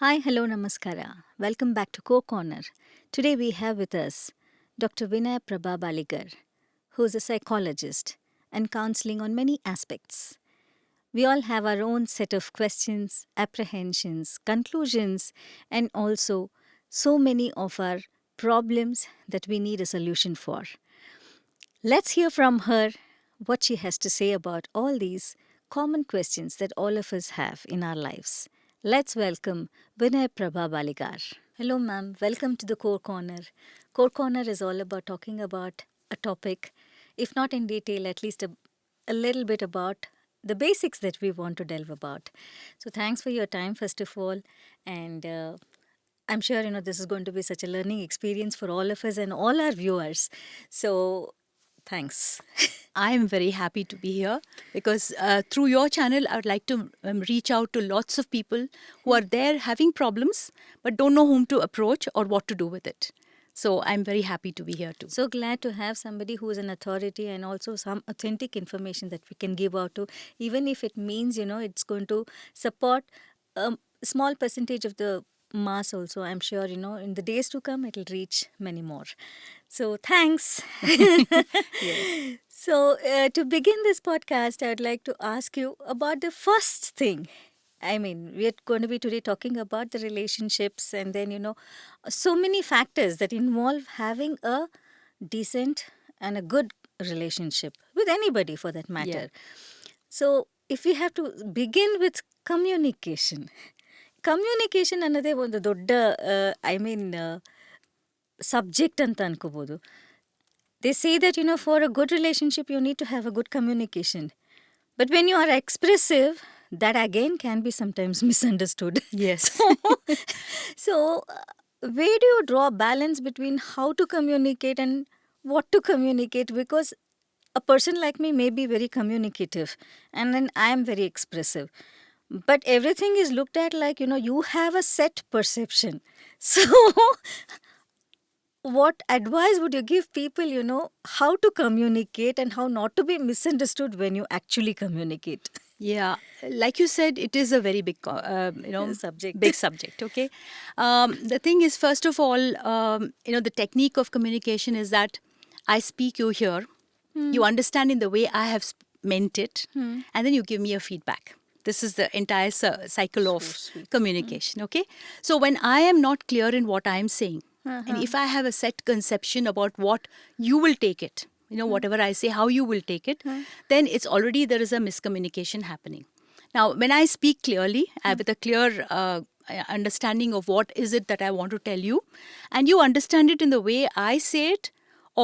Hi, hello, namaskara. Welcome back to Co-Corner. Today we have with us Dr. Vinaya Baligar, who is a psychologist and counseling on many aspects. We all have our own set of questions, apprehensions, conclusions, and also so many of our problems that we need a solution for. Let's hear from her what she has to say about all these common questions that all of us have in our lives. Let's welcome Vinaya Baligar. Hello, ma'am. Welcome to the Core Corner. Core Corner is all about talking about a topic, if not in detail, at least a little bit about the basics that we want to delve about. So, thanks for your time, first of all. And I'm sure this is going to be such a learning experience for all of us and all our viewers. So, thanks. I am very happy to be here because through your channel, I would like to reach out to lots of people who are there having problems but don't know whom to approach or what to do with it. So I'm very happy to be here too. So glad to have somebody who is an authority and also some authentic information that we can give out to, even if it means, it's going to support a small percentage of the mass also. I'm sure, in the days to come, it'll reach many more. So thanks. Yes. So to begin this podcast, I'd like to ask you about the first thing. I mean, we are going to be today talking about the relationships and then, so many factors that involve having a decent and a good relationship with anybody for that matter. So, if we have to begin with communication, communication ಅನ್ನೋದೇ ಒಂದು ದೊಡ್ಡ subject ಅಂತ ಅನ್ಕೋಬೋದು. They say that, for a good relationship, you need to have a good communication. But when you are expressive, that again can be sometimes misunderstood. Yes. So, where do you draw a balance between how to communicate and what to communicate? Because a person like me may be very communicative and then I am very expressive. But everything is looked at like, you have a set perception. So, what advice would you give people, how to communicate and how not to be misunderstood when you actually communicate? Yeah, like you said, it is a very big, Subject. big subject. Okay, the thing is, first of all, the technique of communication is that I speak, you hear, you understand in the way I have meant it, and then you give me a feedback. This is the entire cycle of communication. Okay, so when I am not clear in what I am saying, and if I have a set conception about what you will take it, whatever I say, how you will take it, then it's already there is a miscommunication happening. Now, when I speak clearly, with a clear understanding of what is it that I want to tell you, and you understand it in the way I say it,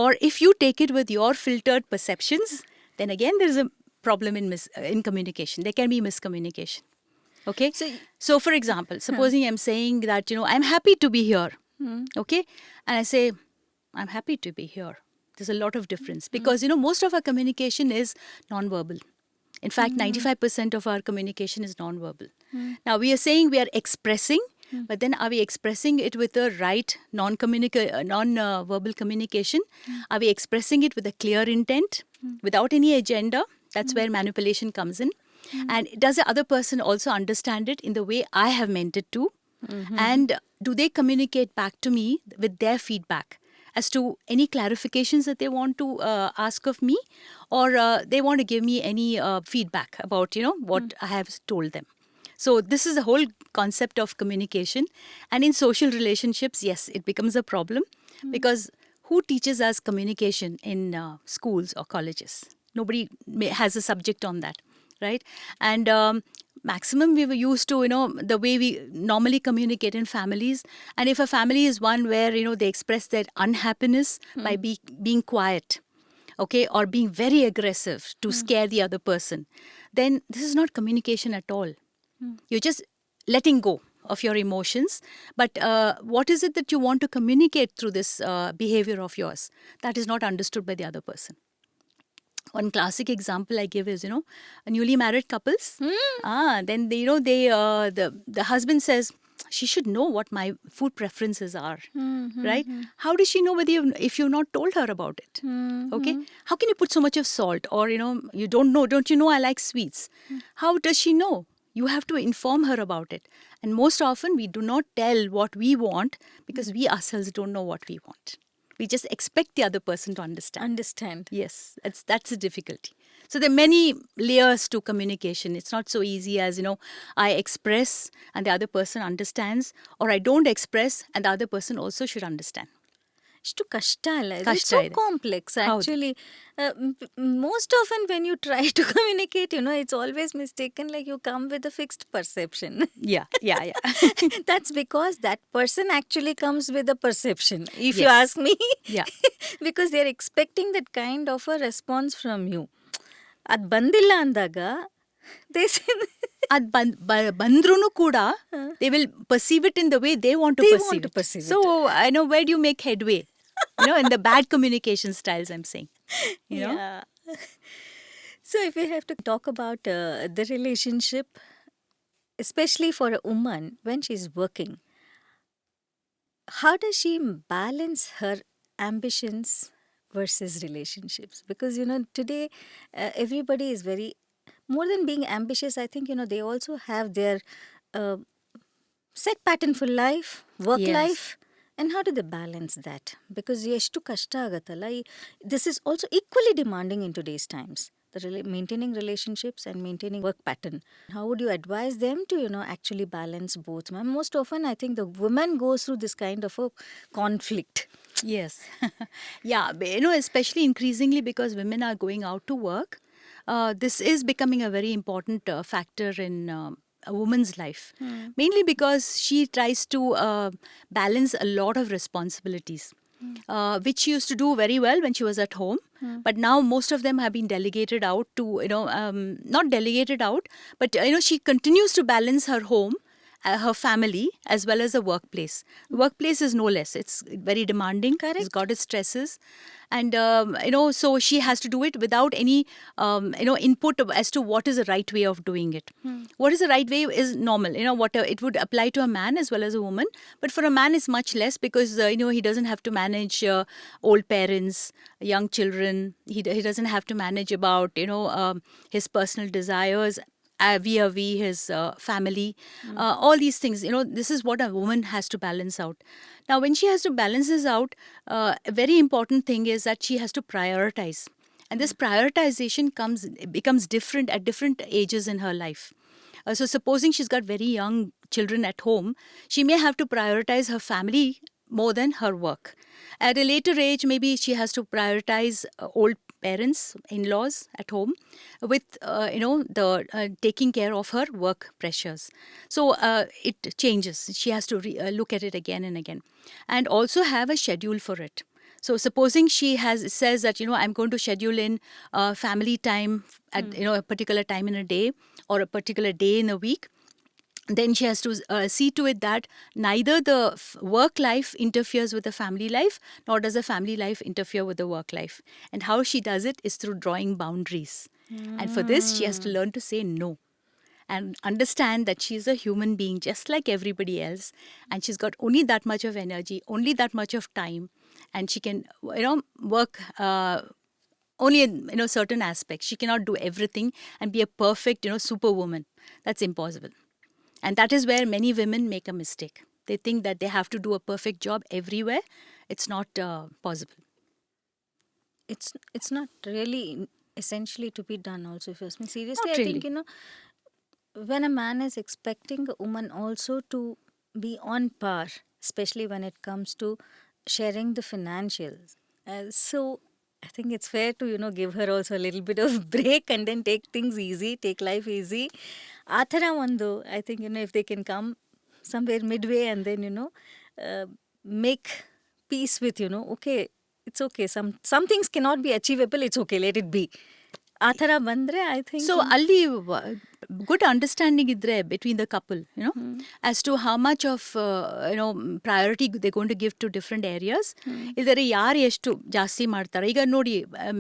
or if you take it with your filtered perceptions, then again there is a problem in communication. There can be miscommunication. Okay? So for example, supposing I'm saying that, I'm happy to be here. Okay? And I say, I'm happy to be here. There's a lot of difference because, most of our communication is non-verbal. In fact, 95% of our communication is non-verbal. Now, we are saying we are expressing, but then are we expressing it with the right non-verbal communication? Are we expressing it with a clear intent, without any agenda? That's where manipulation comes in. And does the other person also understand it in the way I have meant it to? And do they communicate back to me with their feedback as to any clarifications that they want to ask of me, or they want to give me any feedback about, what I have told them? So this is the whole concept of communication. And in social relationships, yes, it becomes a problem because who teaches us communication in schools or colleges? Nobody has a subject on that, right? And maximum we were used to, the way we normally communicate in families. And if a family is one where, they express their unhappiness by being quiet, okay, or being very aggressive to scare the other person, then this is not communication at all. You're just letting go of your emotions. But what is it that you want to communicate through this behavior of yours? That is not understood by the other person. One classic example I give is, newly married couples. Then the husband says, she should know what my food preferences are, right? How does she know if you've not told her about it? Okay, how can you put so much of salt? Or you don't know. Don't you know I like sweets? How does she know? You have to inform her about it. And most often we do not tell what we want because we ourselves don't know what we want. We just expect the other person to understand. Understand. Yes, that's the difficulty. So there are many layers to communication. It's not so easy as, I express and the other person understands, or I don't express and the other person also should understand. ಇಷ್ಟು ಕಷ್ಟ ಅಲ್ಲ ಇದು ಕಷ್ಟ so ಇದೆ. Complex actually most often when you try to communicate it's always mistaken like you come with a fixed perception Yeah. that's because that person actually comes with a perception, if you Yes. ask me. Yeah. Because they're expecting that kind of a response from you. ಅದು ಬಂದಿಲ್ಲ ಅಂದಾಗ they say ಅದು ಬಂದ್ರೂ ಕೂಡ they will perceive it in the way they want to They perceive want to it. perceive So I know, where do you make headway? In the bad communication styles, I'm saying. Yeah. So if we have to talk about the relationship, especially for a woman when she's working, how does she balance her ambitions versus relationships? Because today everybody is very, more than being ambitious, I think they also have their uh, set pattern for life, work Yes. life. And how do they balance that? Because ಎಷ್ಟು ಕಷ್ಟ ಆಗತ್ತಲ್ಲ. This is also equally demanding in today's times. Maintaining relationships and maintaining work pattern. How would you advise them to, actually balance both? Most often, I think the woman goes through this kind of a conflict. Yes. Yeah, especially increasingly because women are going out to work. This is becoming a very important factor in a woman's life. Mainly because she tries to balance a lot of responsibilities, which she used to do very well when she was at home. But now most of them have been delegated out to, not delegated out, but, she continues to balance her home, her family, as well as the workplace. The workplace is no less. It's very demanding. Correct. It's got its stresses. And, so she has to do it without any, input as to what is the right way of doing it. What is the right way is normal. It would apply to a man as well as a woman. But for a man, it's much less because, he doesn't have to manage old parents, young children. He doesn't have to manage about, his personal desires vis-a-vis his family. All these things, this is what a woman has to balance out. Now, when she has to balance this out, a very important thing is that she has to prioritize. And this prioritization becomes different at different ages in her life. So supposing she's got very young children at home, she may have to prioritize her family more than her work. At a later age, maybe she has to prioritize old parents, in-laws at home with, the taking care of her work pressures. So it changes. She has to look at it again and again. And also have a schedule for it. So supposing she says that, I'm going to schedule in family time at, a particular time in a day or a particular day in a week, then she has to see to it that neither the work life interferes with the family life, nor does the family life interfere with the work life. And how she does it is through drawing boundaries. And for this, she has to learn to say no. And understand that she's a human being just like everybody else. And she's got only that much of energy, only that much of time. And she can, work only in, certain aspects. She cannot do everything and be a perfect, superwoman. That's impossible. And that is where many women make a mistake. They think that they have to do a perfect job everywhere. It's not possible. It's not really essentially to be done also, if you ask me. Seriously, Not I really. think, when a man is expecting a woman also to be on par, especially when it comes to sharing the financials. So I think it's fair to, give her also a little bit of break and then take things easy, take life easy. ಆ ಥರ ಒಂದು, I think, if they can come somewhere midway and then, make peace with, okay, it's okay. Some things cannot be achievable, it's okay, let it be. ಆ ಥರ ಬಂದರೆ I think... So, ಅಲ್ಲಿ good understanding idre between the couple, as to how much of, priority they're going to give to different areas. Idare yaru eshtu ಜಾಸ್ತಿ ಮಾಡ್ತಾರೆ. ಈಗ ನೋಡಿ,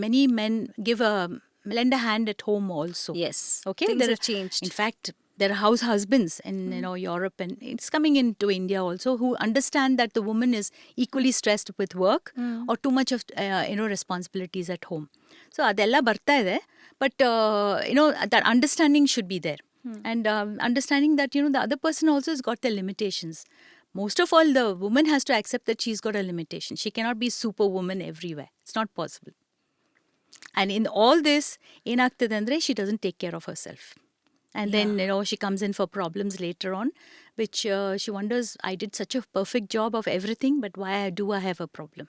many men lend a hand at home also. Yes. Okay. Things have changed. In fact, there are house husbands in Europe, and it's coming into India also, who understand that the woman is equally stressed with work or too much of responsibilities at home. So adella barta ide, but that understanding should be there. And understanding that, the other person also has got their limitations. Most of all, the woman has to accept that she's got a limitation. She cannot be superwoman everywhere. It's not possible. And in all this, ಏನಾಗ್ತದೆ she doesn't take care of herself. And then, she comes in for problems later on, which she wonders, I did such a perfect job of everything, but why do I have a problem?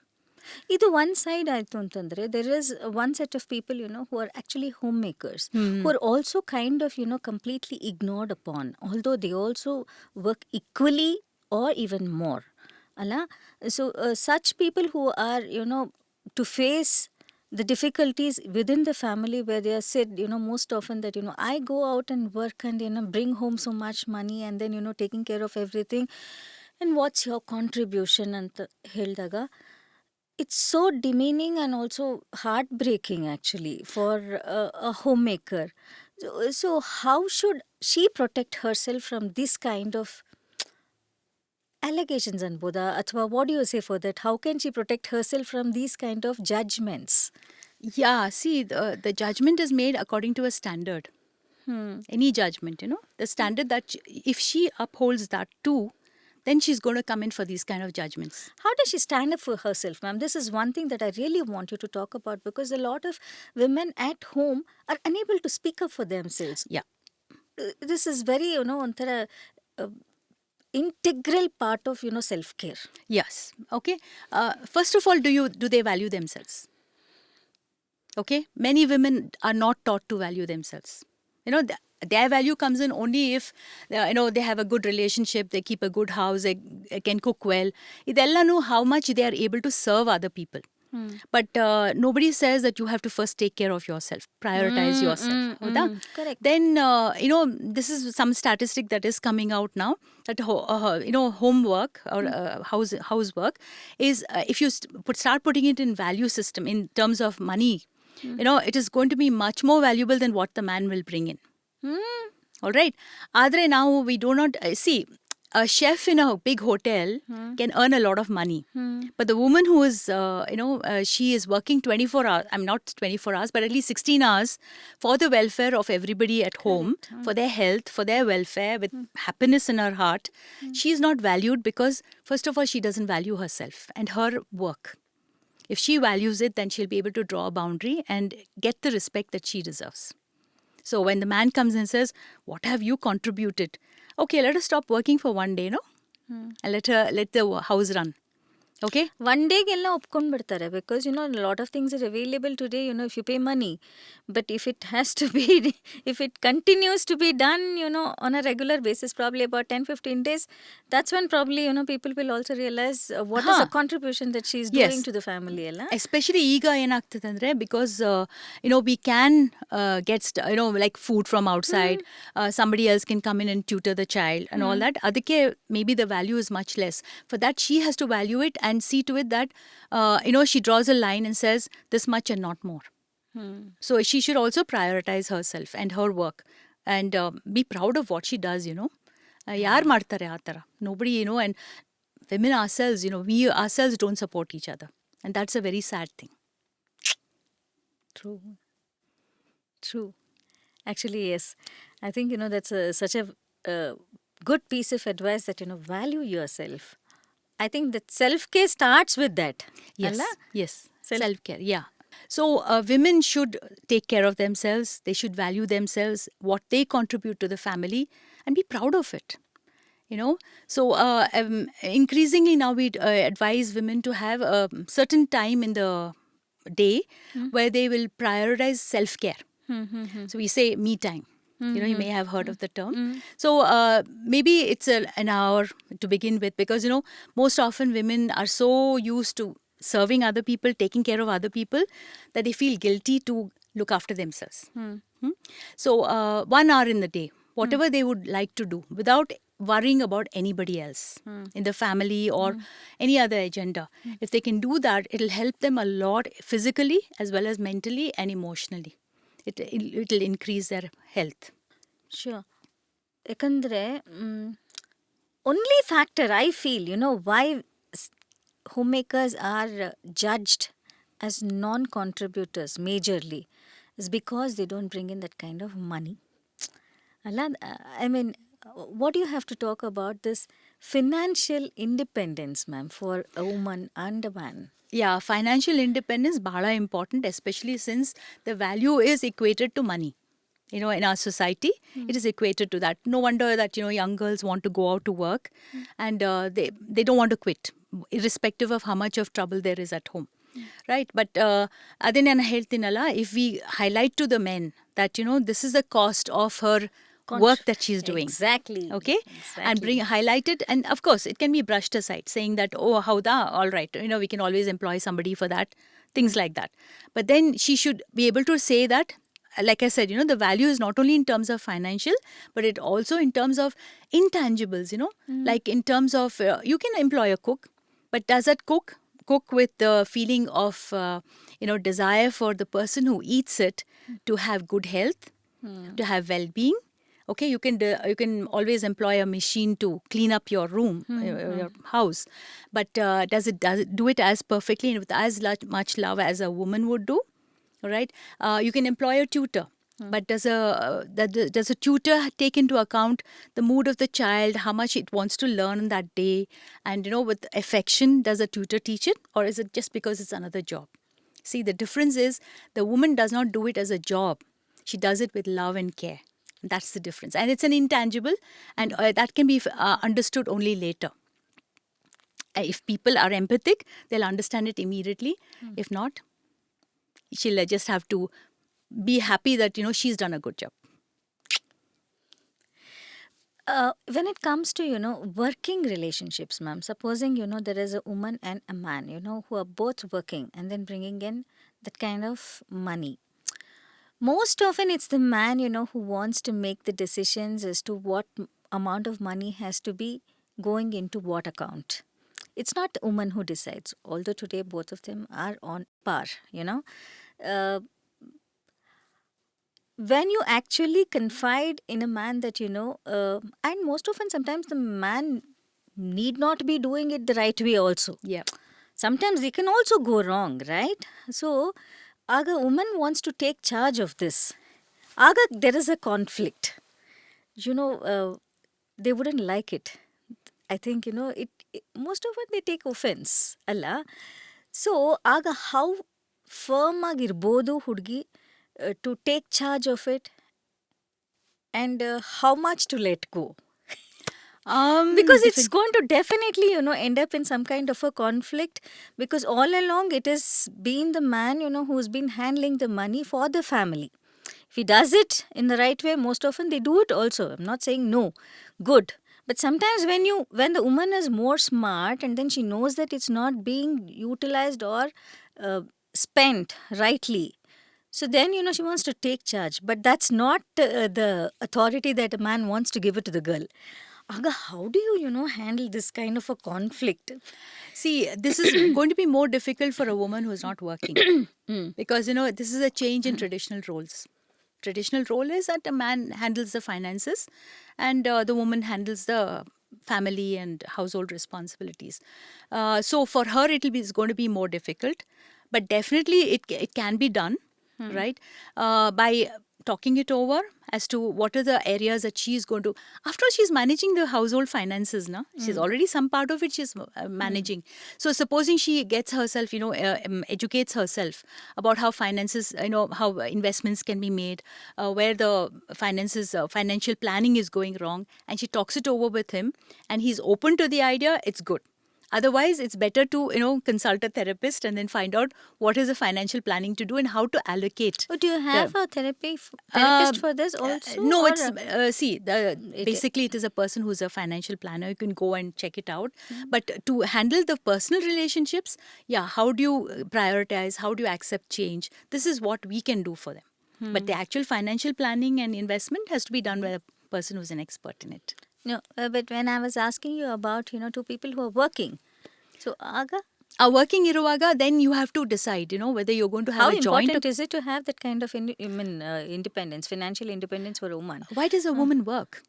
ಇದು one side ಆಯಿತು ಅಂತಂದರೆ there is one set of people, who are actually homemakers, who are also kind of, completely ignored upon, although they also work equally or even more. Alla? So such people who are, to face the difficulties within the family, where they are said, most often that, I go out and work and, bring home so much money and then, taking care of everything. And what's your contribution ಅಂತ ಹೇಳಿದಾಗ it's so demeaning and also heartbreaking actually for a homemaker. So how should she protect herself from this kind of allegations ಅನ್ಬೋದಾ ಅಥವಾ what do you say for that? How can she protect herself from these kind of judgments? Yeah, see, the judgment is made according to a standard. Any judgment, the standard that if she upholds that too, then she's going to come in for these kind of judgments. How does she stand up for herself, ma'am? This is one thing that I really want you to talk about, because a lot of women at home are unable to speak up for themselves. Yeah. This is very, onthara integral part of, self-care. Yes. Okay. First of all, do they value themselves? Okay. Many women are not taught to value themselves. Their value comes in only if, they have a good relationship, they keep a good house, they can cook well. Idella know how much they are able to serve other people. But nobody says that you have to first take care of yourself, prioritize yourself. Correct. Then, this is some statistic that is coming out now, that, homework or housework is, if you start putting it in value system in terms of money, it is going to be much more valuable than what the man will bring in. All right. Adre now we do not see a chef in a big hotel can earn a lot of money, but the woman who is she is working 24 hours, I'm not 24 hours, but at least 16 hours for the welfare of everybody at home, for their health, for their welfare, with happiness in her heart. She is not valued because, first of all, she doesn't value herself and her work. If she values it, then she'll be able to draw a boundary and get the respect that she deserves. So when the man comes and says, what have you contributed? Okay, let us stop working for one day, and let the house run. Okay? One day ಗೆಲ್ಲ ಒಪ್ಕೊಂಡ್ಬಿಡ್ತಾರೆ, because a lot of things are available today, if you pay money. But if it has to be, if it continues to be done, on a regular basis, probably about 10-15 days, that's when probably, people will also realize what is the contribution that she's doing to the family. Especially ಈಗ ಏನಾಗ್ತದೆ ಅಂದ್ರೆ, because we can get like food from outside, somebody else can come in and tutor the child and all that. ಅದಕ್ಕೆ maybe the value is much less. For that, she has to value it and see to it that she draws a line and says this much and not more. So she should also prioritize herself and her work and be proud of what she does. Yaar ಮಾಡ್ತಾರೆ ಆ ಥರ? Nobody, and women ourselves, we ourselves don't support each other, and that's a very sad thing. True. Actually, yes. I think, that's such a good piece of advice, that, value yourself. I think that self-care starts with that. Yes. Self-care, yeah. So women should take care of themselves. They should value themselves, what they contribute to the family, and be proud of it. So increasingly now we advise women to have a certain time in the day where they will prioritize self-care. So we say me time. You may have heard of the term. So maybe it's an hour to begin with, because, most often women are so used to serving other people, taking care of other people, that they feel guilty to look after themselves. So 1 hour in the day, whatever they would like to do, without worrying about anybody else in the family or any other agenda. If they can do that, it'll help them a lot, physically as well as mentally and emotionally. It'll increase their health. Sure. ಯಾಕಂದರೆ only factor I feel, why homemakers are judged as non-contributors majorly is because they don't bring in that kind of money. I mean, what do you have to talk about this financial independence, ma'am, for a woman and a man? Yeah, financial independence bada important, especially since the value is equated to money. In our society, it is equated to that. No wonder that young girls want to go out to work, and they don't want to quit, irrespective of how much of trouble there is at home, right? But adinana heltinala, if we highlight to the men that this is the cost of her work that she's doing. Exactly. Okay. And Exactly. highlight it, and of course it can be brushed aside, saying that, oh, how da, all right, we can always employ somebody for that, things like that. But then she should be able to say that, like I said, the value is not only in terms of financial, but it also in terms of intangibles, like in terms of, you can employ a cook, but does that cook with the feeling of, desire for the person who eats it to have good health, to have well-being? Okay, you can always employ a machine to clean up your room, your house, but does it do it as perfectly and with as much love as a woman would do? All right. You can employ a tutor, but does a tutor take into account the mood of the child, how much it wants to learn that day, and with affection, does a tutor teach it, or is it just because it's another job? See, the difference is the woman does not do it as a job; she does it with love and care. That's the difference, and it's an intangible, and that can be understood only later. If people are empathic, they'll understand it immediately. If not, she'll just have to be happy that she's done a good job. When it comes to working relationships, ma'am, supposing there is a woman and a man who are both working and then bringing in that kind of money. Most often it's the man who wants to make the decisions as to what amount of money has to be going into what account. It's not the woman who decides, although today both of them are on par. When you actually confide in a man that and most often sometimes the man need not be doing it the right way also. Yeah. Sometimes they can also go wrong, right? So aga woman wants to take charge of this, aga there is a conflict, they wouldn't like it. I think it most often they take offense alla. So aga how firm ಆಗಿರ್ಬೋದು ಹುಡುಗಿ to take charge of it, and how much to let go? Because it's going to definitely end up in some kind of a conflict, because all along it has been the man who's been handling the money for the family. If he does it in the right way, most often they do it also. I'm not saying no, good. But sometimes when the woman is more smart and then she knows that it's not being utilized or spent rightly, so then she wants to take charge. But that's not the authority that a man wants to give it to the girl. Aga, how do you handle this kind of a conflict? See, this is going to be more difficult for a woman who is not working, because this is a change in traditional roles. Traditional role is that a man handles the finances, and the woman handles the family and household responsibilities. So for her, it's going to be more difficult, but definitely it can be done, right? By talking it over as to what are the areas that she's going to, after all, she's managing the household finances now. She's already some part of it she's managing. So supposing she gets herself, educates herself about how finances, how investments can be made, where the finances, financial planning is going wrong, and she talks it over with him, and he's open to the idea, it's good. Otherwise, it's better to, consult a therapist and then find out what is the financial planning to do and how to allocate. Oh, do you have a therapist for this also? No, it's, basically it is a person who's a financial planner. You can go and check it out. But to handle the personal relationships, how do you prioritize? How do you accept change? This is what we can do for them. But the actual financial planning and investment has to be done by a person who's an expert in it. No, but when I was asking you about, two people who are working, so aga? Working iruvaga, then you have to decide, whether you're going to have a joint. How important is it to have that kind of independence, financial independence for a woman? Why does a woman work?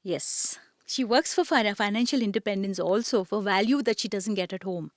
Yes. She works for financial independence also, for value that she doesn't get at home.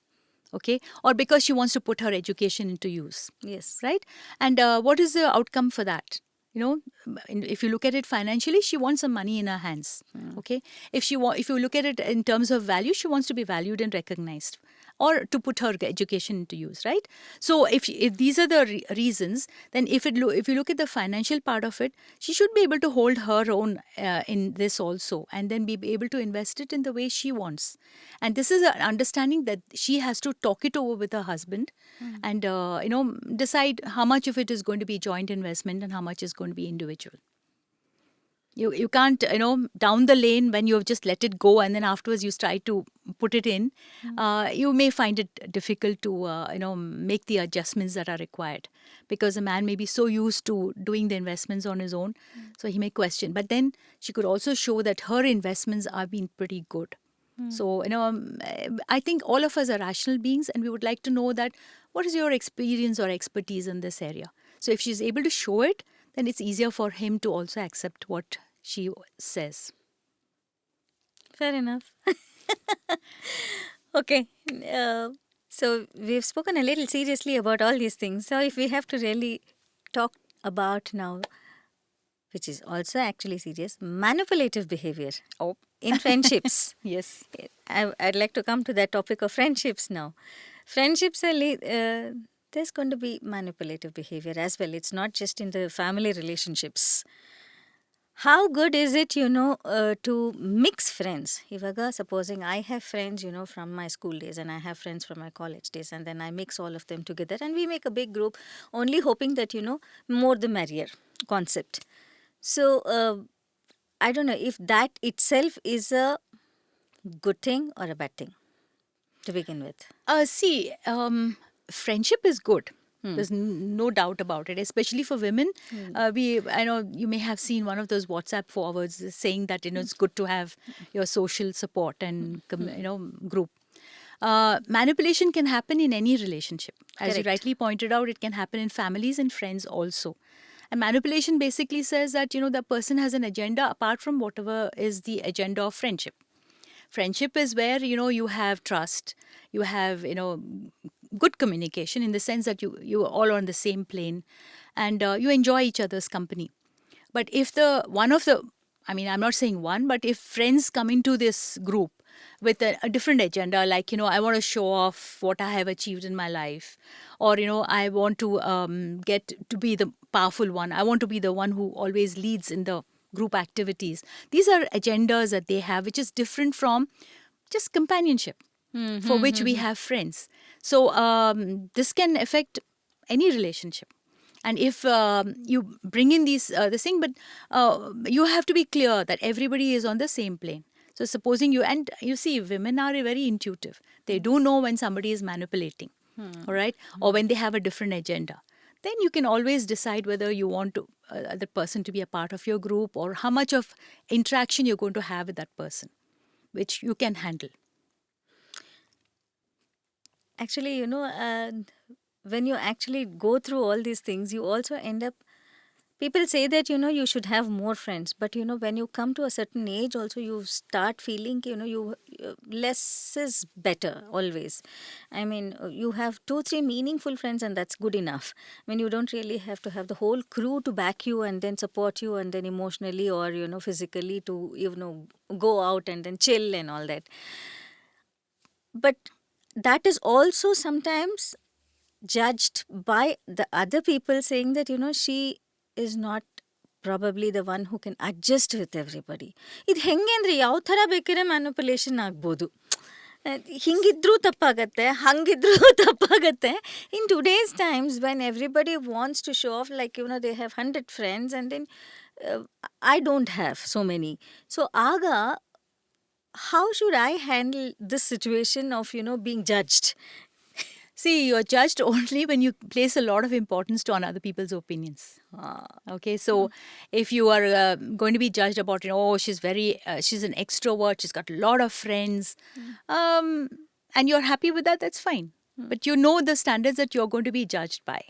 Okay? Or because she wants to put her education into use. Yes. Right? And what is the outcome for that? if you look at it financially, she wants some money in her hands. Okay, if you look at it in terms of value, she wants to be valued and recognized, or to put her education into use, right? So if these are the reasons, then if you look at the financial part of it, she should be able to hold her own in this also, and then be able to invest it in the way she wants. And this is an understanding that she has to talk it over with her husband, and decide how much of it is going to be joint investment and how much is going to be individual. You can't, down the lane, when you have just let it go and then afterwards you try to put it in, you may find it difficult to, make the adjustments that are required, because a man may be so used to doing the investments on his own, so he may question. But then she could also show that her investments are being pretty good. So, I think all of us are rational beings, and we would like to know that what is your experience or expertise in this area. So if she's able to show it, then it's easier for him to also accept what she says. Fair enough. Okay. So we've spoken a little seriously about all these things. So if we have to really talk about now, which is also actually serious, manipulative behavior in friendships. Yes. I'd like to come to that topic of friendships now. Friendships are there's going to be manipulative behavior as well. It's not just in the family relationships. How good is it, to mix friends? Ivaga, supposing I have friends, from my school days, and I have friends from my college days, and then I mix all of them together and we make a big group, only hoping that, more the merrier concept. So, I don't know if that itself is a good thing or a bad thing to begin with. Friendship is good. There's no doubt about it, especially for women. I know you may have seen one of those WhatsApp forwards saying that it's good to have your social support and group. Manipulation can happen in any relationship. As Correct. you rightly pointed out, it can happen in families and friends also. And manipulation basically says that the person has an agenda apart from whatever is the agenda of friendship. Friendship is where you have trust, you have good communication, in the sense that you all are on the same plane, and you enjoy each other's company. But if I'm not saying one, but if friends come into this group with a different agenda, like I want to show off what I have achieved in my life, or I want to get to be the powerful one, I want to be the one who always leads in the group activities. These are agendas that they have, which is different from just companionship, for which we have friends. So this can affect any relationship. And if you bring in this thing, but you have to be clear that everybody is on the same plane. So supposing you see, women are very intuitive. They do know when somebody is manipulating, all right, or when they have a different agenda. Then you can always decide whether you want to the person to be a part of your group, or how much of interaction you're going to have with that person, which you can handle. Actually, when you actually go through all these things, you also end up, people say that, you should have more friends. But, when you come to a certain age also, you start feeling, less is better always. I mean, you have 2-3 meaningful friends and that's good enough. I mean, you don't really have to have the whole crew to back you and then support you and then emotionally or, physically to, go out and then chill and all that. But that is also sometimes judged by the other people, saying that, she is not probably the one who can adjust with everybody. ಇದು ಹೆಂಗೆ ಅಂದರೆ ಯಾವ ಥರ ಬೇಕಾದ್ರೆ manipulation ಆಗ್ಬೋದು. ಹಿಂಗಿದ್ರೂ ತಪ್ಪಾಗತ್ತೆ, ಹಂಗಿದ್ರೂ ತಪ್ಪಾಗತ್ತೆ. In today's times, when everybody wants to show off, like, they have 100 friends and then I don't have so many. So ಆಗ how should I handle this situation of, being judged? See, you're judged only when you place a lot of importance on other people's opinions. Okay, so if you are going to be judged about, she's an extrovert, she's got a lot of friends, and you're happy with that, that's fine. But you know the standards that you're going to be judged by,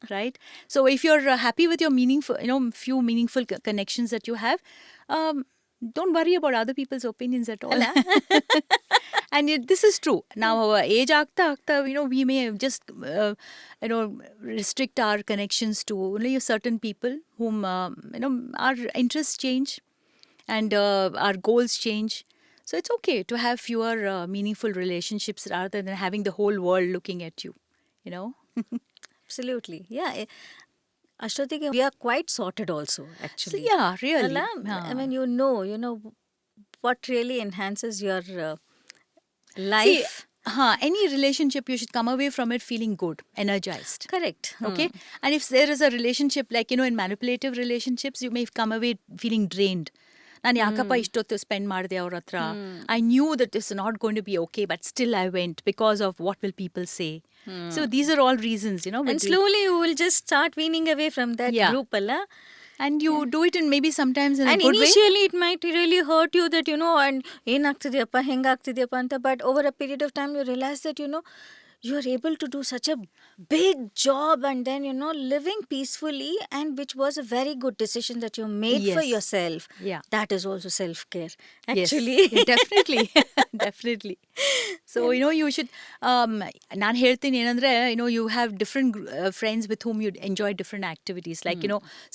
right? So if you're happy with your meaningful, few meaningful connections that you have, don't worry about other people's opinions at all. And this is true. Now, our age aagta, we may just, restrict our connections to only certain people whom, our interests change and our goals change. So it's okay to have fewer meaningful relationships rather than having the whole world looking at you, Absolutely. Yeah. Ashwati, we are quite sorted also, So, actually. yeah, really. Ala, I mean, you know what really enhances your See, life. any relationship, you should come away from it feeling good, energized. Correct. Okay. And if there is a relationship, like, in manipulative relationships, you may come away feeling drained. ನಾನು ಯಾಕಪ್ಪ ಇಷ್ಟೊತ್ತು spend ಮಾಡಿದೆ ಅವ್ರ ಹತ್ರ I knew that is not going to be okay but still I went because of what will people say so these are all reasons And slowly you will just start weaning away from that Yeah. group, Allah. and you do it in maybe sometimes in And a good way. initially it might really hurt you that, and ಏನಾಗ್ತಿದೆಯಪ್ಪ ಹೆಂಗಾಗ್ತಿದೆಯಪ್ಪ ಅಂತ, but over a period of time you realize that, you are able to do such a big job and then, living peacefully, and which was a very good decision that you made for Yes. yourself. Yeah. That is also self-care, Yes, actually. definitely. Definitely. So, you should, ನಾನು ಹೇಳ್ತೀನಿ ಏನಂದ್ರೆ, you have different friends with whom you enjoy different activities. Like,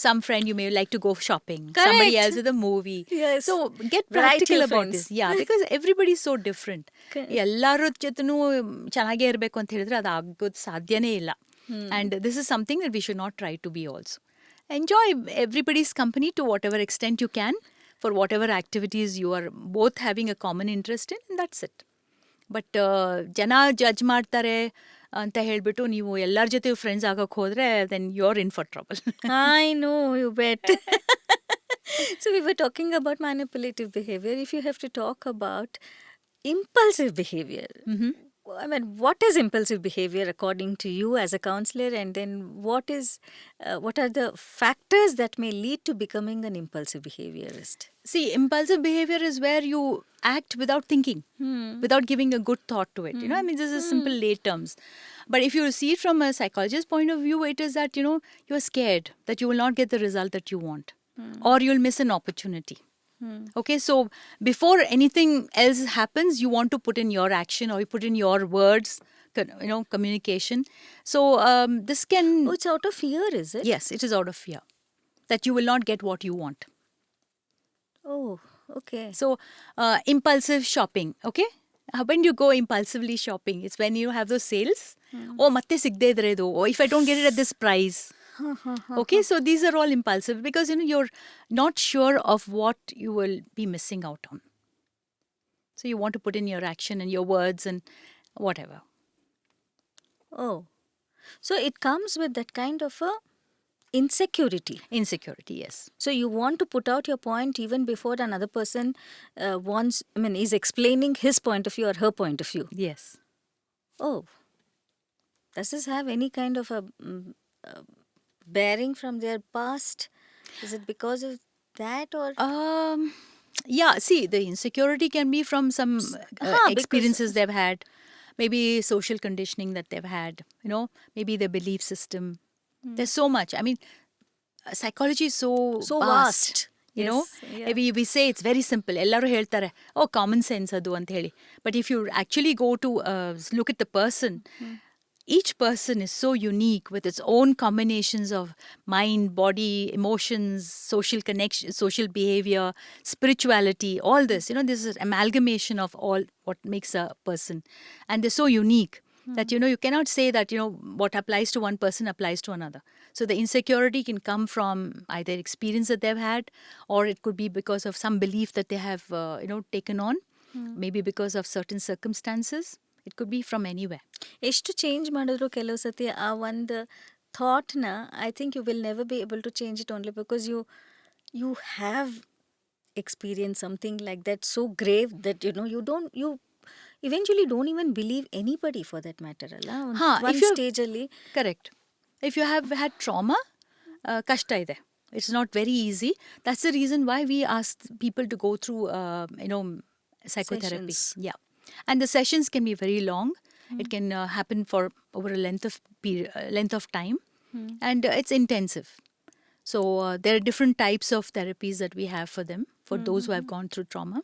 some friend you may like to go shopping. Somebody Correct. else with a movie. Yes. So, get Variety practical of about friends. this. Yeah, because everybody is so different. Correct. ಎಲ್ಲರ ಜೊತೆನೂ ಚೆನ್ನಾಗೇ ಇರಬೇಕು ಅಂತ ಹೇಳಿದ್ರೆ ಅದು ಆಗೋದು ಸಾಧ್ಯನೇ ಇಲ್ಲ. And this is something that we should not try to be also. Enjoy everybody's company to whatever extent you can for whatever activities you are both having a common interest in, and that's it. But ಜನ judge ಮಾಡ್ತಾರೆ ಅಂತ ಹೇಳ್ಬಿಟ್ಟು ನೀವು ಎಲ್ಲರ ಜೊತೆ friends ಆಗೋಕ್ಕೆ ಹೋದರೆ then you are in for trouble. I know, you bet. So we were talking about manipulative behavior. If you have to talk about impulsive behavior, I mean, what is impulsive behavior according to you as a counselor, and then what are the factors that may lead to becoming an impulsive behaviorist? See, impulsive behavior is where you act without thinking, without giving a good thought to it. I mean, this is simple lay terms. But if you see it from a psychologist's point of view, it is that, you are scared that you will not get the result that you want, or you'll miss an opportunity. Okay, so before anything else happens, you want to put in your action or you put in your words, communication. So this can... Oh, it's out of fear, is it? Yes, it is out of fear that you will not get what you want. Oh, okay. So impulsive shopping, okay? When you go impulsively shopping, it's when you have those sales. Oh, matte sigde idre idu. Oh, if I don't get it at this price. Okay, so these are all impulsive because, you're not sure of what you will be missing out on. So you want to put in your action and your words and whatever. Oh, so it comes with that kind of a insecurity. Insecurity, yes. So you want to put out your point even before another person is explaining his point of view or her point of view. Yes. Oh, does this have any kind of a bearing from their past? Is it because of that, or? Yeah, see, the insecurity can be from some experiences they've had, maybe social conditioning that they've had, maybe their belief system. There's so much. I mean, psychology is so vast. Yes, we say it's very simple. Ellaru heltare, oh, common sense adu anta heli. But if you actually go to look at the person, each person is so unique with its own combinations of mind, body, emotions, social connection, social behavior, spirituality, all this. This is an amalgamation of all what makes a person. And they're so unique that, you cannot say that, what applies to one person applies to another. So the insecurity can come from either experience that they've had, or it could be because of some belief that they have, taken on, maybe because of certain circumstances. It could be from anywhere. ಎಷ್ಟು change ಮಾಡಿದ್ರು ಕೆಲವು ಸತಿ ಆ ಒಂದು ಥಾಟ್ನ I think you will never be able to change it only because you have experience something like that so grave that you eventually don't even believe anybody for that matter ಅಲ್ಲ ಒಂದು ಸ್ಟೇಜಲ್ಲಿ. Correct. If you have had trauma, kashta ide. It's not very easy. That's the reason why we ask people to go through psychotherapy. Sessions. Yeah. And the sessions can be very long. It can happen for over a length of time. And it's intensive. So there are different types of therapies that we have for them, for those who have gone through trauma.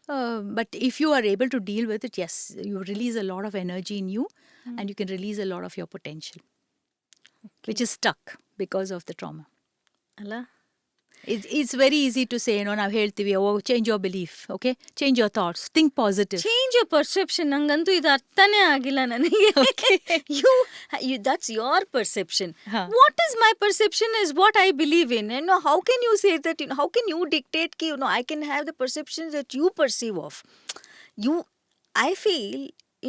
But if you are able to deal with it, yes, you release a lot of energy in you and you can release a lot of your potential, which is stuck because of the trauma. Allah. It's very easy to say, now ಹೇಳ್ತೀವಿ, oh, change your belief, okay? Change your thoughts, think positive. Change your perception. ನಂಗಂತೂ ಇದು ಅರ್ಥನೇ ಆಗಿಲ್ಲ ನನಗೆ. That's your perception. What is my perception is what I believe in. And how can you say that? How can you dictate ki, I can have the perception that you perceive of? I feel,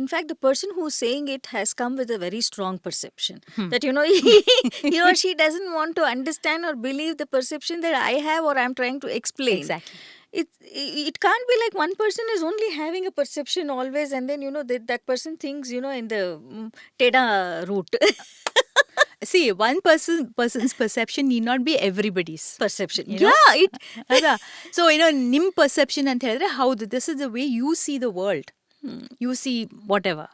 in fact, the person who's saying it has come with a very strong perception. That, he or she doesn't want to understand or believe the perception that I have or I'm trying to explain. Exactly. It can't be like one person is only having a perception always and then, that person thinks, in the Teda route. See, one person's perception need not be everybody's Perception. So, nim perception and how this is the way you see the world. You see whatever,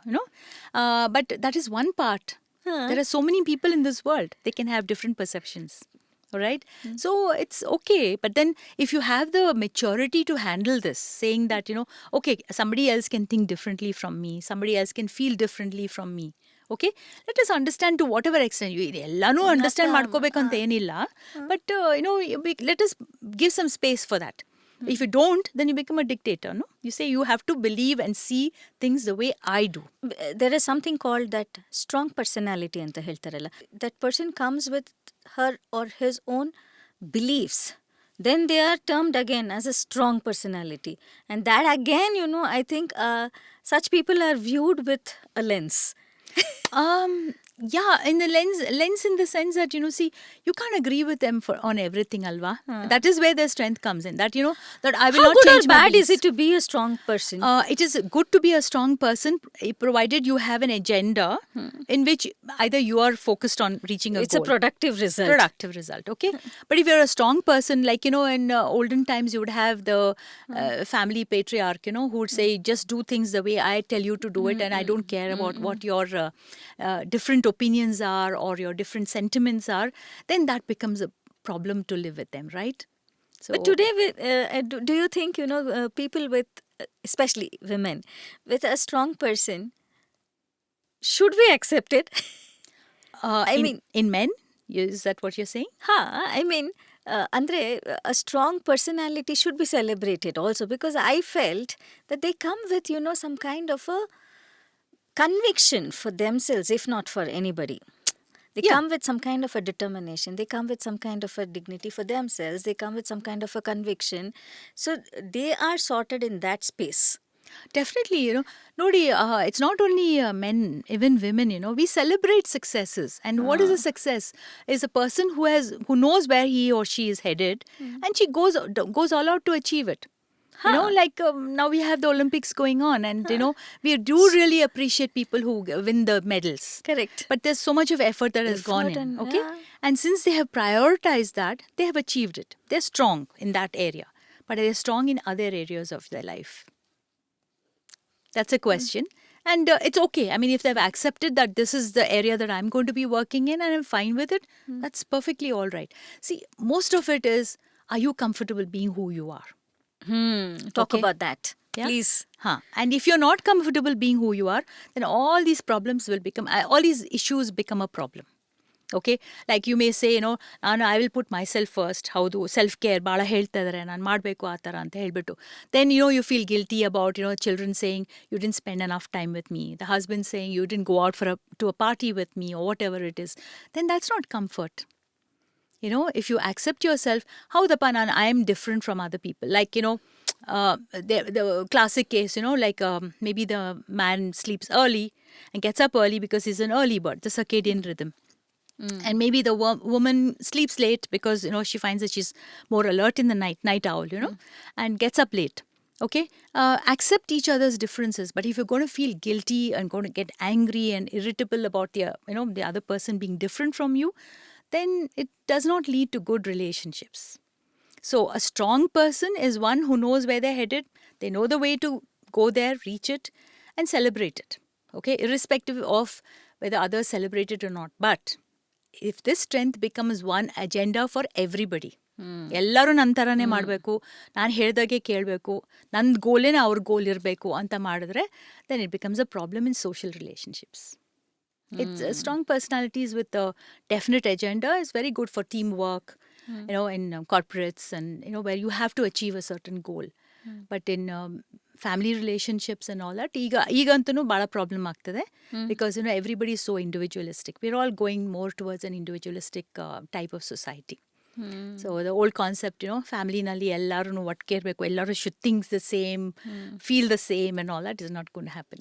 but that is one part. There are so many people in this world. They can have different perceptions. All right. So it's okay. But then if you have the maturity to handle this, saying that, okay, somebody else can think differently from me. Somebody else can feel differently from me. Okay. Let us understand to whatever extent. Ellanu understand ಮಾಡ್ಕೋಬೇಕು ಅಂತ ಏನಿಲ್ಲ. But, let us give some space for that. If you don't, then you become a dictator, no? You say you have to believe and see things the way I do. There is something called that strong personality anta ಹೇಳ್ತಾರಲ್ಲ. That person comes with her or his own beliefs. Then they are termed again as a strong personality. And that again, I think such people are viewed with a lens. Yeah, in the lens in the sense that, see, you can't agree with them on everything, alva. That is where their strength comes in. That, that I will How not good change or my bad beliefs. is it to be a strong person? It is good to be a strong person, provided you have an agenda in which either you are focused on reaching a It's goal. a productive result. Productive result, okay? But if you're a strong person, like, in olden times, you would have the family patriarch, who would say, just do things the way I tell you to do it, and I don't care about what your different opinions are or your different sentiments are, then that becomes a problem to live with them, right? So, But today, do you think, people with, especially women, with a strong person, should we accept it? in men, is that what you're saying? Andre, a strong personality should be celebrated also, because I felt that they come with, some kind of a conviction for themselves, if not for anybody. They come with some kind of a determination. They come with some kind of a dignity for themselves. They come with some kind of a conviction. So they are sorted in that space. Definitely, Nodi, it's not only men, even women, we celebrate successes. And what is a success? Is a person who knows where he or she is headed and she goes all out to achieve it. Now we have the Olympics going on and, we do really appreciate people who win the medals. Correct. But there's so much of effort that has gone in, okay? And since they have prioritized that, they have achieved it. They're strong in that area. But they're strong in other areas of their life. That's a question. And it's okay. I mean, if they've accepted that this is the area that I'm going to be working in and I'm fine with it, that's perfectly all right. See, most of it is, are you comfortable being who you are? Talk about that, please. And if you're not comfortable being who you are, then all these problems will become, all these issues become a problem. Okay, like you may say, I will put myself first. Howdu self-care bala ಹೇಳ್ತಾ ಇದ್ದಾರೆ, ನಾನು ಮಾಡಬೇಕು ಆ ಥರ ಅಂತ ಹೇಳ್ಬಿಟ್ಟು. Then, you feel guilty about, children saying, you didn't spend enough time with me. The husband saying, you didn't go out to a party with me, or whatever it is. Then that's not comfort. If you accept yourself, how I am different from other people. Like, the classic case, maybe the man sleeps early and gets up early because he's an early bird, the circadian rhythm. And maybe the woman sleeps late because, she finds that she's more alert in the night owl, and gets up late. Okay? Accept each other's differences. But if you're going to feel guilty and going to get angry and irritable about the other person being different from you, then it does not lead to good relationships. So a strong person is one who knows where they're headed. They know the way to go there, reach it, and celebrate it. Okay, irrespective of whether others celebrate it or not. But if this strength becomes one agenda for everybody, ಎಲ್ಲರೂ ನನ್ನ ಥರನೇ ಮಾಡಬೇಕು, ನಾನು ಹೇಳ್ದಾಗೆ ಕೇಳಬೇಕು, ನನ್ನ ಗೋಲೇನೆ ಅವ್ರ ಗೋಲ್ ಇರಬೇಕು ಅಂತ ಮಾಡಿದ್ರೆ then it becomes a problem in social relationships. It's strong personalities with a definite agenda is very good for teamwork, in corporates and where you have to achieve a certain goal. But in family relationships and all that, ಈಗಂತೂ ಭಾಳ problem ಆಗ್ತದೆ, because everybody is so individualistic. We're all going more towards an individualistic type of society. So the old concept, family nalli ellaru ಒಟ್ಟಿಗೆ ಇರಬೇಕು, ಎಲ್ಲರೂ should think the same, feel the same and all that is not going to happen.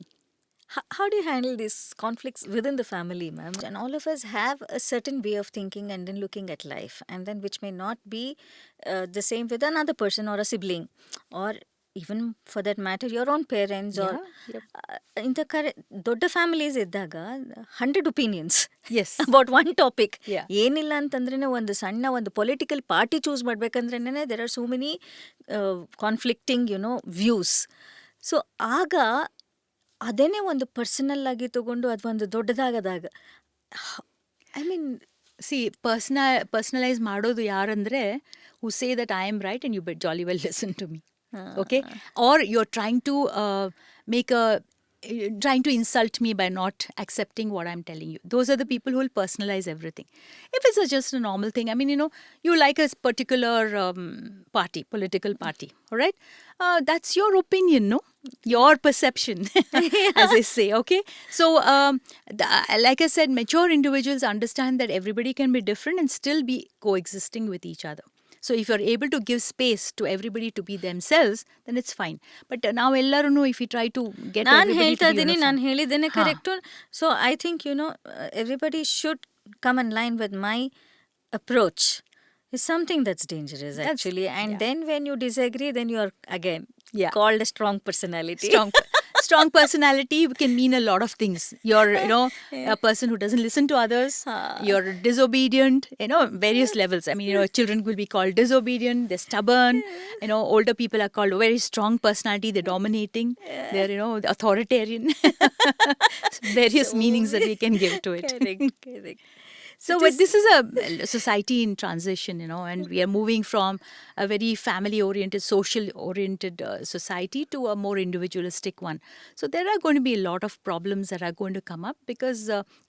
How do you handle these conflicts within the family, ma'am? And all of us have a certain way of thinking and then looking at life, and then which may not be the same with another person or a sibling, or even for that matter your own parents, or ಇಂಥ ದೊಡ್ಡ families ಇದ್ದಾಗ 100 opinions about one topic. ಏನಿಲ್ಲ ಅಂತಂದ್ರೆ ಒಂದು ಸಣ್ಣ ಒಂದು political party choose ಮಾಡ್ಬೇಕಂದ್ರೆ there are so many conflicting views. So ಆಗ ಅದೇನೇ ಒಂದು ಪರ್ಸನಲ್ ಆಗಿ ತಗೊಂಡು ಅದೊಂದು ದೊಡ್ಡದಾಗದಾಗ, ಐ ಮೀನ್ ಪರ್ಸನಲೈಸ್ ಮಾಡೋದು ಯಾರಂದ್ರೆ who say that I am right and you bet jolly well listen to me. Okay, or you're trying to trying to insult me by not accepting what I'm telling you. Those are the people who will personalize everything. If it's just a normal thing, I mean, you like a particular party, political party, all right? That's your opinion, no? Your perception, as I say, okay? So, like I said, mature individuals understand that everybody can be different and still be coexisting with each other. So if you're able to give space to everybody to be themselves, then it's fine. But now ellaru if we try to get everybody to be uniform. ನಾನು ಹೇಳಿದ್ದೇನೆ correct. So I think everybody should come in line with my approach. It's something that's dangerous actually. And then when you disagree, then you are again called a strong personality. Strong personality can mean a lot of things. You're, a person who doesn't listen to others. You're disobedient, various levels. I mean, children will be called disobedient. They're stubborn. Older people are called very strong personality. They're dominating. They're, authoritarian. Various meanings that we can give to it. Correct. So this is a society in transition, and we are moving from a very family-oriented, social-oriented society to a more individualistic one. So there are going to be a lot of problems that are going to come up because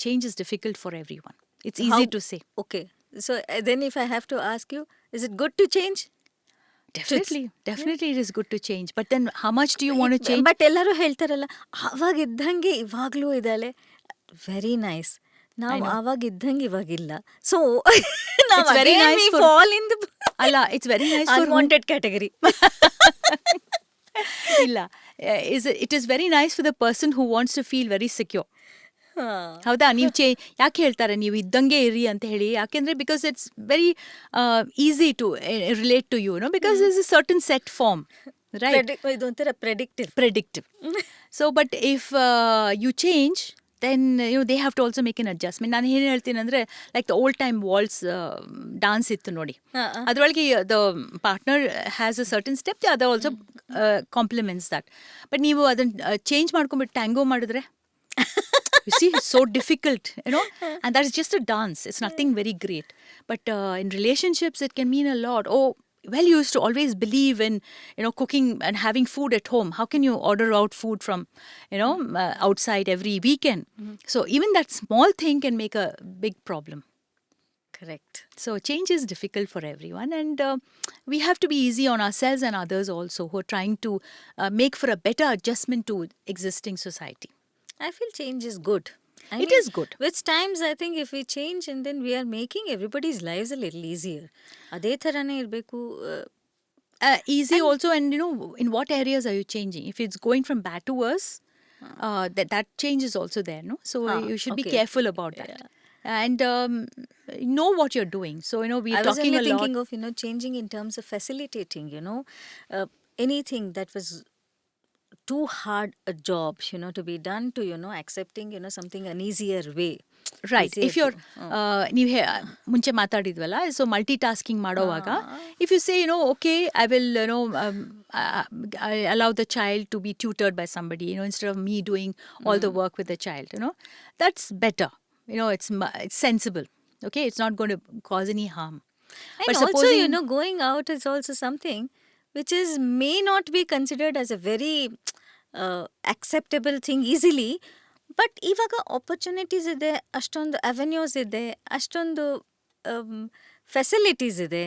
change is difficult for everyone. It's easy to say. Okay. So then if I have to ask you, is it good to change? Definitely it is good to change. But then how much do you want to change? But ಎಲ್ಲರೂ ಹೇಳ್ತಾರಲ್ಲ, ಆವಾಗ ಇದ್ದಂಗೆ ಇವಾಗಲೂ ಇದ್ದಾಳೆ. Very nice. ನಾವು ಆವಾಗ ಇದ್ದಂಗೆ ಇವಾಗಿಲ್ಲ. ಸೊ ನಾವು very nice we fall in the it's very nice for unwanted category. ಇಲ್ಲ, it is very nice for the person who wants to feel very secure. ಹೌದಾ? ನೀವು ಯಾಕೆ ಹೇಳ್ತಾರೆ ನೀವು ಇದ್ದಂಗೆ ಇರಿ ಅಂತ ಹೇಳಿ? ಯಾಕೆಂದ್ರೆ because it's very easy to relate to you, because is a certain set form, right? ಇದೊಂಥರ predictive. So but if you change, then they have to also make an adjustment. ನಾನು ಏನು ಹೇಳ್ತೀನಿ ಅಂದರೆ, like the old time waltz dance ಇತ್ತು ನೋಡಿ, ಅದರೊಳಗೆ the partner has a certain step, the other also compliments that. But ನೀವು ಅದನ್ನು change ಮಾಡ್ಕೊಂಡ್ಬಿಟ್ಟು ಟ್ಯಾಂಗೋ ಮಾಡಿದ್ರೆ, you see, it's so difficult, and that is just a dance. It's nothing very great. But in relationships, it can mean a lot. Oh, well, you used to always believe in, cooking and having food at home. How can you order out food from, outside every weekend? So even that small thing can make a big problem. Correct. So change is difficult for everyone, and we have to be easy on ourselves and others also who are trying to make for a better adjustment to existing society. I feel change is good. It is good. With times, I think if we change and then we are making everybody's lives a little easier. ಅದೇ ಥರನೇ ಇರಬೇಕು. Easy also, and in what areas are you changing? If it's going from bad to worse, that change is also there, no? So you should be careful about that. And know what you're doing. So, we are talking a lot. I was only thinking of, changing in terms of facilitating, anything that was too hard a job, to be done, to, accepting, something an easier way. Right. If you're, ನೀವು ಮುಂಚೆ ಮಾತಾಡಿದ್ವಲ್ಲ, so multi tasking ಮಾಡೋವಾಗ, if you say, okay, I will, I allow the child to be tutored by somebody, instead of me doing all the work with the child, that's better. It's sensible. Okay, it's not going to cause any harm. And But also, supposing going out is also something which is may not be considered as a very acceptable thing easily. But ಇವಾಗ opportunities ಇದೆ, ಅಷ್ಟೊಂದು avenues ಇದೆ, ಅಷ್ಟೊಂದು facilities ಇದೆ.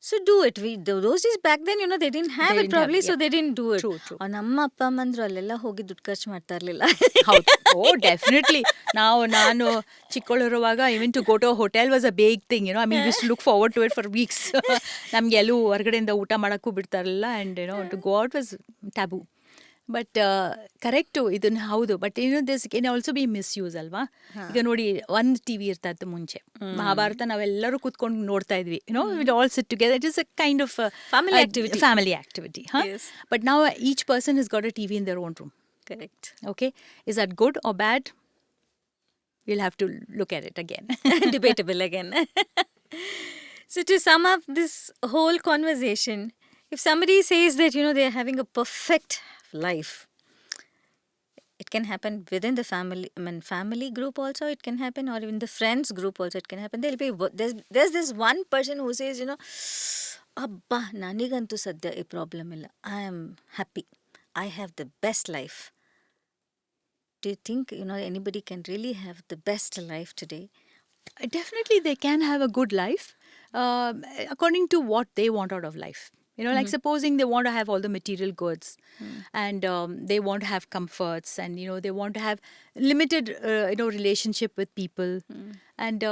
So do it. Those is back then they didn't have it probably, so they didn't do it. ನಮ್ಮ ಅಪ್ಪ ಅಮ್ಮಂದ್ರು ಅಲ್ಲೆಲ್ಲ ಹೋಗಿ ದುಡ್ಡು ಖರ್ಚು ಮಾಡ್ತಾ ಇರಲಿಲ್ಲ. ಹೌದು, ಓ ಡೆಫಿನೆಟ್ಲಿ. ನಾನು ಚಿಕ್ಕವಳಿರುವಾಗ even to go to hotel was a big thing. I mean use to look forward to it for weeks. ನಮ್ಗೆ ಎಲ್ಲೂ ಹೊರಗಡೆಯಿಂದ ಊಟ ಮಾಡೋಕ್ಕೂ ಬಿಡ್ತಾ ಇರಲಿಲ್ಲ. And to go out was taboo. But correct, ಇದನ್ನು ಹೌದು. But this can also be misuse ಅಲ್ವಾ. ಈಗ ನೋಡಿ, ಒಂದು ಟಿವಿ ಇರ್ತಾ ಇತ್ತು ಮುಂಚೆ, ಮಹಾಭಾರತ ನಾವೆಲ್ಲರೂ ಕೂತ್ಕೊಂಡು ನೋಡ್ತಾ ಇದ್ವಿ. Will all sit together. It is a kind of family activity. But ನಾವು each person is got a TV in their own room. Correct. Okay, is that good or bad? We'll have to look at it again. Debatable again. So to sum up this whole conversation, if somebody says that they are having a perfect life, it can happen within the family. I mean, family group also it can happen, or even the friends group also it can happen. There's this one person who says, abba nanigantu sadya ee problem illa, I am happy, I have the best life. Do you think anybody can really have the best life today? Definitely they can have a good life according to what they want out of life. Like supposing they want to have all the material goods, and they want to have comforts, and they want to have limited relationship with people, and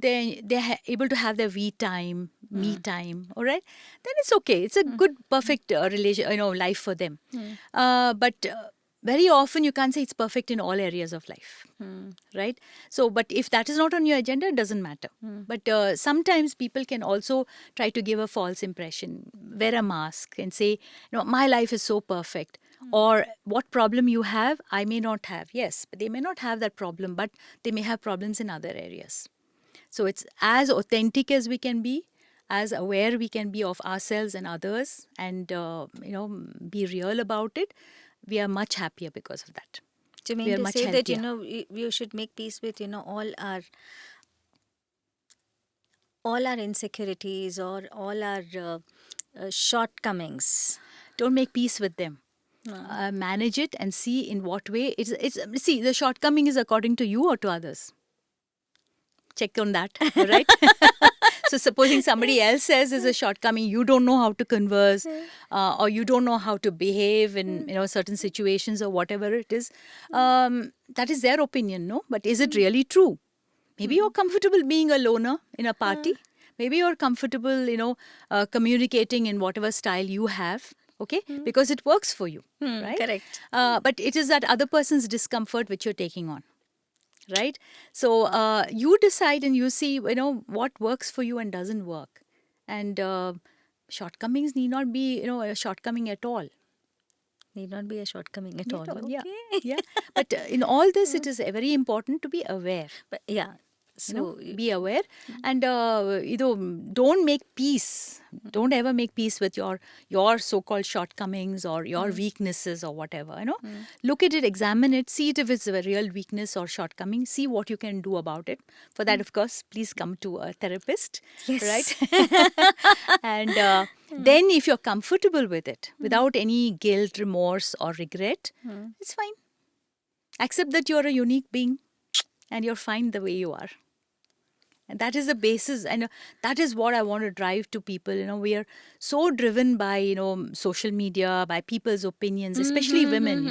they're able to have their me time, all right, then it's okay. It's a good perfect life for them. But very often you can't say it's perfect in all areas of life, right? So, but if that is not on your agenda, it doesn't matter. But sometimes people can also try to give a false impression, wear a mask and say, my life is so perfect. Or what problem you have, I may not have. Yes, but they may not have that problem, but they may have problems in other areas. So it's as authentic as we can be, as aware we can be of ourselves and others, and be real about it. We are much happier because of that. Do you mean to say that you should make peace with all our insecurities or all our shortcomings? Don't make peace with them. Manage it and see in what way see, the shortcoming is according to you or to others. Check on that, right? So supposing somebody else says there's a shortcoming, you don't know how to converse, or you don't know how to behave in certain situations or whatever it is, that is their opinion, no? But is it really true? Maybe you're comfortable being a loner in a party. Maybe you're comfortable, communicating in whatever style you have, okay? Because it works for you, right? Correct. But it is that other person's discomfort which you're taking on. Right? So you decide and you see, what works for you and doesn't work. And shortcomings need not be, a shortcoming at all. Need not be a shortcoming at all. Yeah. Okay. Yeah. But in all this, it is very important to be aware. But yeah. So be aware, and don't make peace. Don't ever make peace with your so-called shortcomings or your weaknesses or whatever. Look at it, examine it, see it if it's a real weakness or shortcoming. See what you can do about it. For that, of course, please come to a therapist. Yes. Right? And then, if you're comfortable with it, without any guilt, remorse, or regret, it's fine. Accept that you're a unique being, and you're fine the way you are. And that is the basis, and that is what I want to drive to people. We are so driven by, social media, by people's opinions, especially women,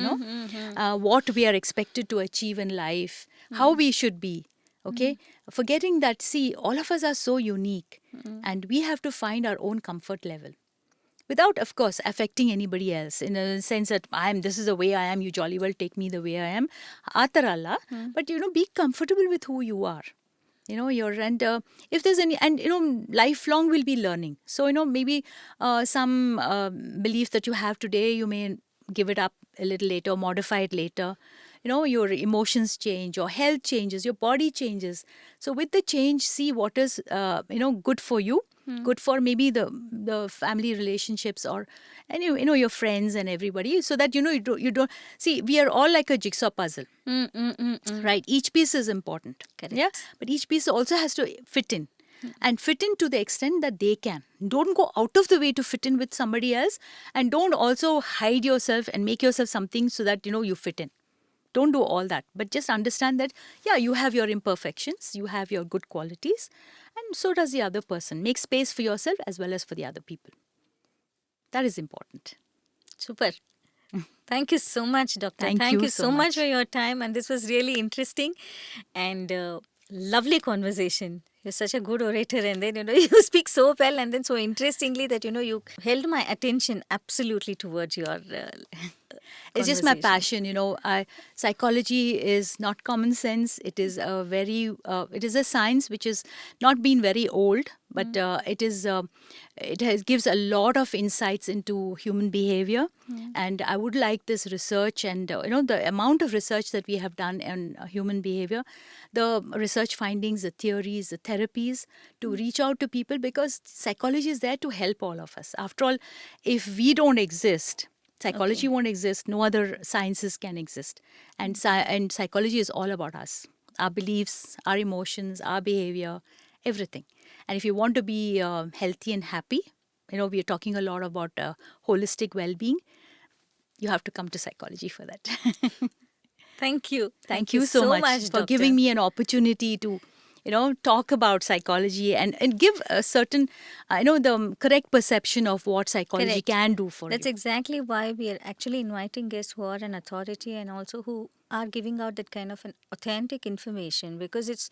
what we are expected to achieve in life, how we should be, okay? Forgetting that, see, all of us are so unique, and we have to find our own comfort level. Without, of course, affecting anybody else, in a sense that this is the way I am, you jolly well take me the way I am. Ataralla. But, be comfortable with who you are. And if there's any, and lifelong we'll be learning. So maybe some belief that you have today, you may give it up a little later, modify it later. Your emotions change, your health changes, your body changes. So with the change, see what is good for you, good for maybe the family relationships, or and your friends and everybody, so that you don't see, we are all like a jigsaw puzzle. Right, each piece is important. Correct. Yeah, but each piece also has to fit in, and fit in to the extent that they can. Don't go out of the way to fit in with somebody else, and don't also hide yourself and make yourself something so that you fit in. Don't do all that, but just understand that, yeah, you have your imperfections, you have your good qualities, and so does the other person. Make space for yourself as well as for the other people. That is important. Super. Thank you so much, Doctor. Thank you so so much much. for your time. And this was really interesting and lovely conversation. You're such a good orator, and then you speak so well, and then so interestingly that you held my attention absolutely towards your. It's just my conversation. passion. Psychology is not common sense. It is it is a science which has not been very old, but gives a lot of insights into human behavior. And I would like this research, and the amount of research that we have done on human behavior, the research findings, the theories, the therapies, to reach out to people, because psychology is there to help all of us. After all, if we don't exist, psychology won't exist. No other sciences can exist. And psychology is all about us, our beliefs, our emotions, our behavior, everything. And if you want to be healthy and happy, we are talking a lot about holistic well-being. You have to come to psychology for that. Thank you. Thank you so much for Doctor. giving me an opportunity to talk about psychology and give a certain, the correct perception of what psychology Correct. can do for That's you. exactly why we are actually inviting guests who are an authority and also who are giving out that kind of an authentic information, because it's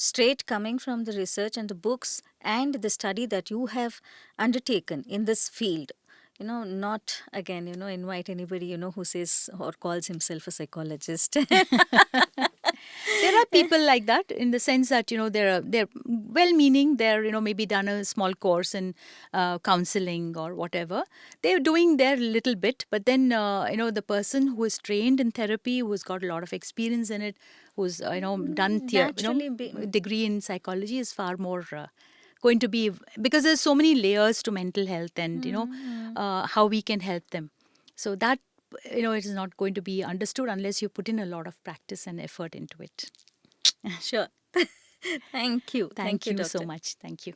straight coming from the research and the books and the study that you have undertaken in this field. Not again, invite anybody, who says or calls himself a psychologist. There are people like that, in the sense that they're well-meaning. They're maybe done a small course in counseling or whatever. They're doing their little bit, but then the person who is trained in therapy, who's got a lot of experience in it, who's done Naturally degree in psychology, is far more going to be, because there's so many layers to mental health, and how we can help them. So that it is not going to be understood unless you put in a lot of practice and effort into it. Sure. Thank you. Thank you so Doctor. much. Thank you.